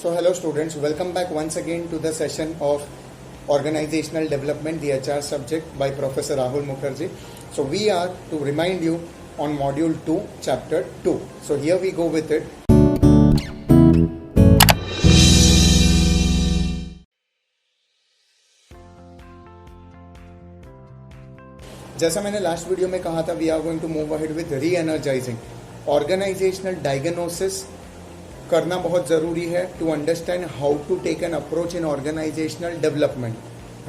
So hello students, welcome back once again to the session of Organizational Development, the HR subject by Professor Rahul Mukherjee. So we are to remind you on module 2, chapter 2. So here we go with it. जैसा मैंने last video में कहा था, we are going to move ahead with re energising. Organisational diagnosis करना बहुत ज़रूरी है to understand how to take an approach in organisational development,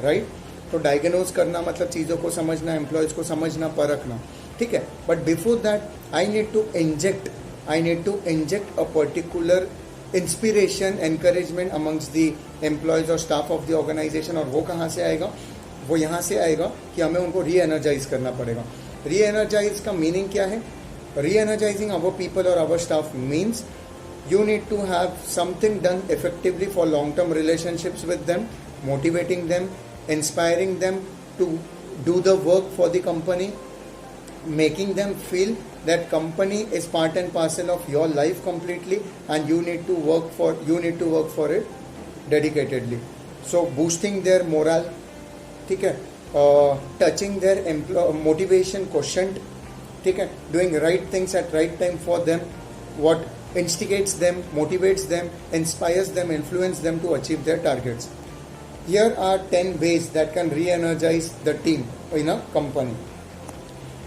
right. तो डायग्नोज करना मतलब चीज़ों को समझना, एम्प्लॉयज़ को समझना, परखना, ठीक है. But before that I need to inject a particular inspiration, encouragement amongst the employees और स्टाफ ऑफ द ऑर्गेनाइजेशन. और वो कहाँ से आएगा? वो यहाँ से आएगा कि हमें उनको री एनर्जाइज करना पड़ेगा. री एनर्जाइज का मीनिंग क्या है? री एनर्जाइजिंग आवर पीपल और our staff means you need to have something done effectively for long-term relationships with them, motivating them, inspiring them to do the work for the company, making them feel that company is part and parcel of your life completely, and you need to work for it dedicatedly. So boosting their morale, ठीक है, touching their motivation quotient, ठीक है, doing right things at right time for them, what instigates them, motivates them, inspires them, influence them to achieve their targets. Here are 10 ways that can re-energize the team in a company.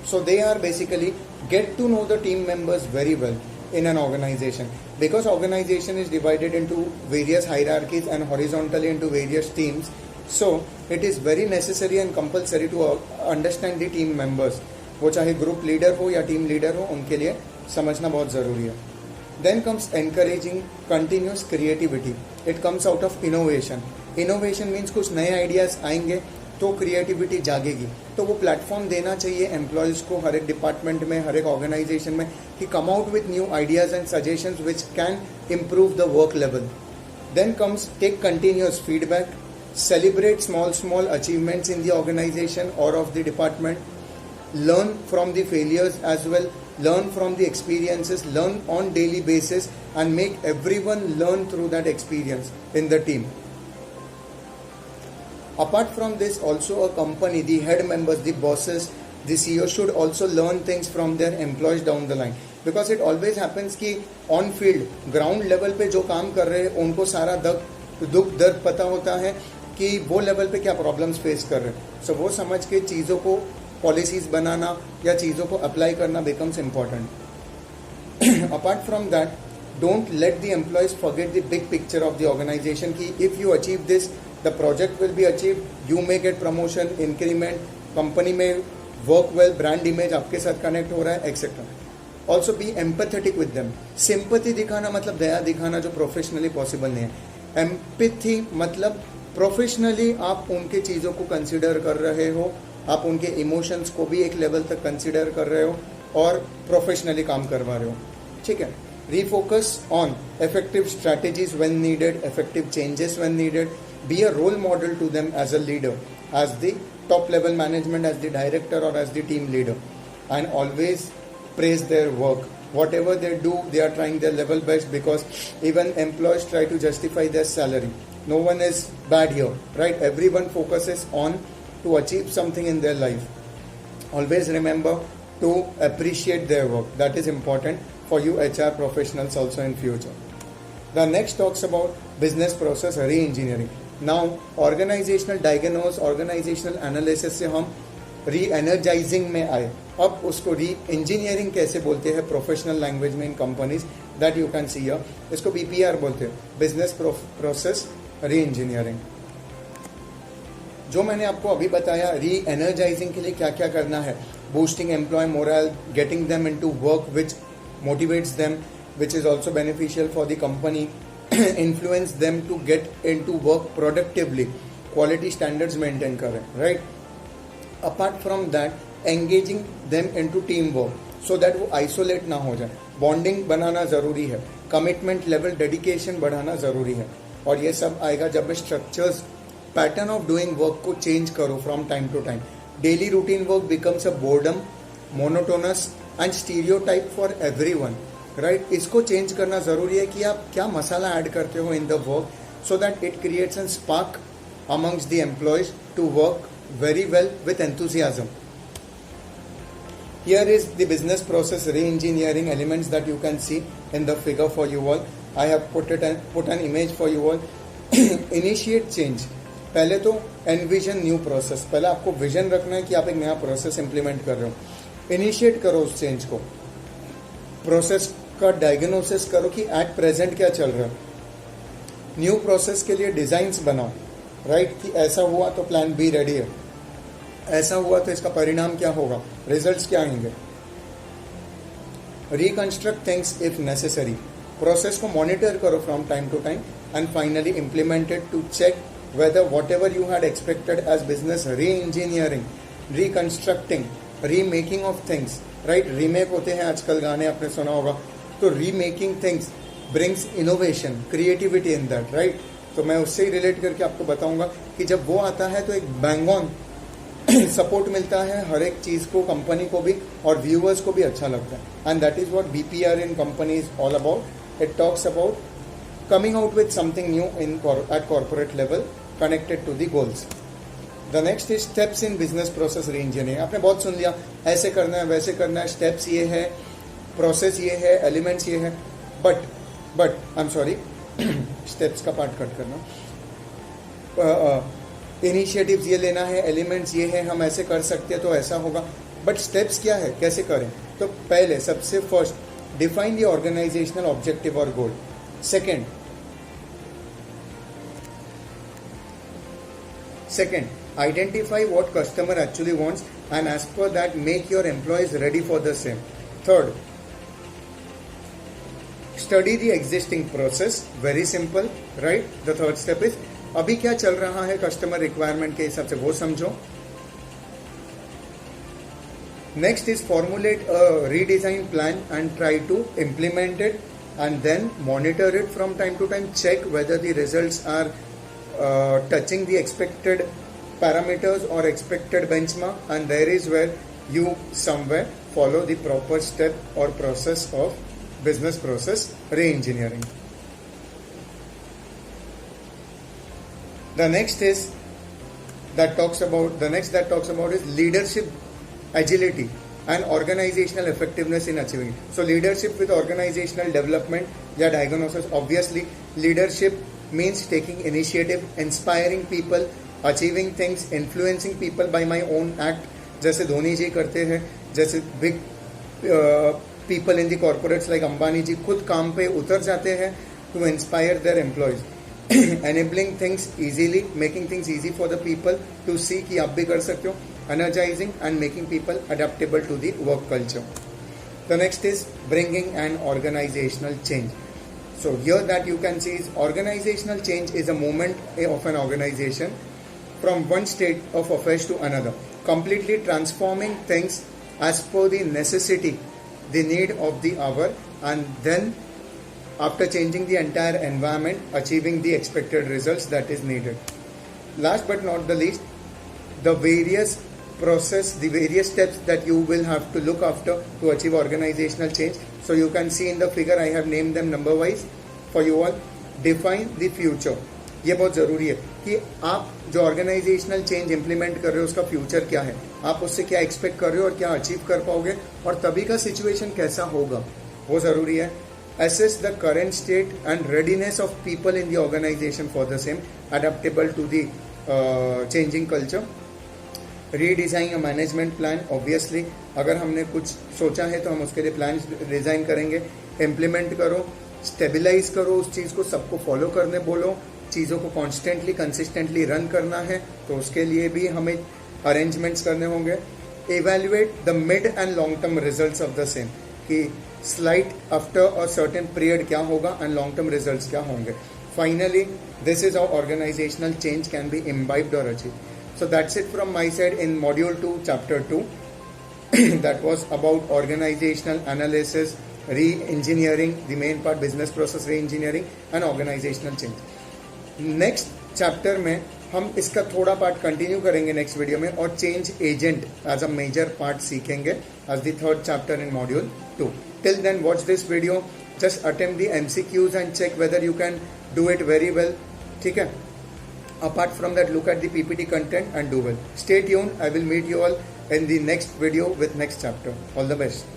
So they are basically get to know the team members very well in an organization, because organization is divided into various hierarchies and horizontally into various teams. So it is very necessary and compulsory to understand the team members. वो चाहे group leader हो या team leader हो, उनके लिए समझना बहुत ज़रूरी है. Then comes encouraging continuous creativity. It comes out of innovation. Innovation means कुछ नए आइडियाज़ आएंगे तो क्रिएटिविटी जागेगी. तो वो प्लेटफॉर्म देना चाहिए एम्प्लॉयज़ को हर एक डिपार्टमेंट में, हर एक ऑर्गेनाइजेशन में, कि come out with new ideas and suggestions which can improve the work level. Then comes take continuous feedback. Celebrate small achievements in the organization or of the department. Learn from the failures as well. Learn from the experiences, learn on daily basis, and make everyone learn through that experience in the team. Apart from this, also a company, the head members, the bosses, the CEO should also learn things from their employees down the line. Because it always happens कि on field, ground level पे जो काम कर रहे हैं, उनको सारा दुख दर्द पता होता है कि वो लेवल पे क्या प्रॉब्लम्स फेस कर रहे हैं. सो वो समझ के चीज़ों को, पॉलिसीज बनाना या चीज़ों को अप्लाई करना becomes important. Apart from that, don't let the employees forget the big picture of the organization की if you achieve this, the project will be achieve, you may get promotion, increment, company में work well, brand image आपके साथ connect हो रहा है, etcetera. Also be empathetic with them. Sympathy दिखाना मतलब दया दिखाना, जो प्रोफेशनली पॉसिबल नहीं है. एम्पैथी मतलब प्रोफेशनली आप उनके चीज़ों को कंसिडर कर रहे हो, आप उनके इमोशंस को भी एक लेवल तक कंसिडर कर रहे हो और प्रोफेशनली काम करवा रहे हो, ठीक है. Refocus on effective strategies when needed, effective changes when needed. Be a role model to them as a leader, as the top level management, as the director और as the team leader, and always praise their work. Whatever they do, they are trying their level best, because even employees try to justify their salary. No one is bad here, right? Everyone focuses on to achieve something in their life. Always remember to appreciate their work. That is important for you HR professionals also in future. The next talks about business process re-engineering. Now, organizational diagnosis, organizational analysis से हम री-एनर्जाइजिंग में आए. अब उसको री-इंजीनियरिंग कैसे बोलते हैं professional language में in companies, that you can see here. इसको BPR बोलते हैं, बिजनेस प्रोसेस री-इंजीनियरिंग. जो मैंने आपको अभी बताया, री-एनर्जाइजिंग के लिए क्या क्या करना है: boosting employee morale, getting them into work which motivates them, which is also beneficial for the company, influence them to get into work productively, quality standards maintain करें, right. Apart from that, engaging them into team work so that वो isolate ना हो जाए. Bonding बनाना ज़रूरी है, commitment level, dedication बढ़ाना ज़रूरी है. और ये सब आएगा जब structures, pattern of doing work को चेंज करो from time to time. Daily routine work becomes a boredom, monotonous and stereotype for everyone. Right. इसको चेंज करना ज़रूरी है कि आप क्या मसाला ऐड करते हो in the work, so that it creates a spark amongst the employees to work very well with enthusiasm. Here is the business process re-engineering elements that you can see in the figure for you all. I have put an image for you all. Initiate change. पहले तो envision new process. पहले आपको vision रखना है कि आप एक नया प्रोसेस इंप्लीमेंट कर रहे हो. इनिशिएट करो उस चेंज को. प्रोसेस का डायग्नोसिस करो कि एट प्रेजेंट क्या चल रहा है. न्यू प्रोसेस के लिए डिजाइन्स बनाओ, राइट, कि ऐसा हुआ तो प्लान बी रेडी है, ऐसा हुआ तो इसका परिणाम क्या होगा, रिजल्ट्स क्या आएंगे. Reconstruct things if necessary. Process को मॉनिटर करो from time to time and finally implemented to check whether whatever you had expected as business re-engineering, reconstructing, remaking of things, right, remake होते हैं आजकल गाने आपने सुना होगा, तो remaking things brings innovation, creativity in that, right. तो मैं उससे ही रिलेट करके आपको बताऊंगा कि जब वो आता है तो एक बैंग ऑन सपोर्ट मिलता है हर एक चीज को, कंपनी को भी और व्यूअर्स को भी अच्छा लगता है. And that is what BPR in company is all about. It talks about coming out with something new at corporate level connected to the goals. The next is steps in business process re-engineering. आपने बहुत सुन लिया, ऐसे करना है, वैसे करना है, steps ये है, process ये है, elements ये है, but I'm sorry, steps का पार्ट कट करना. Initiatives ये लेना है, elements ये है, हम ऐसे कर सकते हैं तो ऐसा होगा, but steps क्या है, कैसे करें. तो पहले सबसे first define the organizational objective or goal. Second, identify what customer actually wants and as per that make your employees ready for the same. Third, study the existing process. Very simple, right? The third step is अभी क्या चल रहा है customer requirement के हिसाब से वो समझो. Next is formulate a redesign plan and try to implement it. And then monitor it from time to time, check whether the results are touching the expected parameters or expected benchmark, and there is where you somewhere follow the proper step or process of business process re-engineering. The next that talks about is leadership agility and organizational effectiveness in achieving it. So leadership with organizational development या diagnosis. Obviously leadership means taking initiative, inspiring people, achieving things, influencing people by my own act, जैसे धोनी जी करते हैं, जैसे big people in the corporates like Ambani जी खुद काम पे उतर जाते हैं to inspire their employees. Enabling things easily, making things easy for the people to see कि आप भी कर सकते हो. Energizing and making people adaptable to the work culture. The next is bringing an organizational change. So here that you can see is organizational change is a movement of an organization from one state of affairs to another, completely transforming things as per the necessity, the need of the hour, and then after changing the entire environment, achieving the expected results that is needed. Last but not the least, the various steps that you will have to look after to achieve organizational change. So you can see in the figure I have named them number wise for you all. Define the future. ये बहुत ज़रूरी है कि आप जो organisational change implement कर रहे हो उसका फ्यूचर क्या है, आप उससे क्या एक्सपेक्ट कर रहे हो और क्या अचीव कर पाओगे और तभी का सिचुएशन कैसा होगा, वो ज़रूरी है. Assess the current state and readiness of people in the organization for the same, adaptable to the changing culture. Redesign a management plan. Obviously अगर हमने कुछ सोचा है तो हम उसके लिए प्लान डिज़ाइन करेंगे. इम्प्लीमेंट करो, स्टेबलाइज करो उस चीज़ को, सबको फॉलो करने बोलो, चीज़ों को कॉन्स्टेंटली कंसिस्टेंटली रन करना है तो उसके लिए भी हमें अरेंजमेंट्स करने होंगे. Evaluate the mid and long term results of the same, कि slight after a certain period क्या होगा एंड लॉन्ग टर्म रिजल्ट्स क्या होंगे. Finally this is how organizational change can be imbibed और achieve. So that's it from my side in module 2 chapter 2. That was about organizational analysis, re-engineering, the main part business process re-engineering and organizational change. Next chapter में हम इसका थोड़ा part continue करेंगे next video में और change agent as a major part सीखेंगे as the third chapter in module 2. Till then, watch this video. Just attempt the MCQs and check whether you can do it very well. ठीक है? Apart from that, look at the PPT content and do well. Stay tuned. I will meet you all in the next video with next chapter. All the best.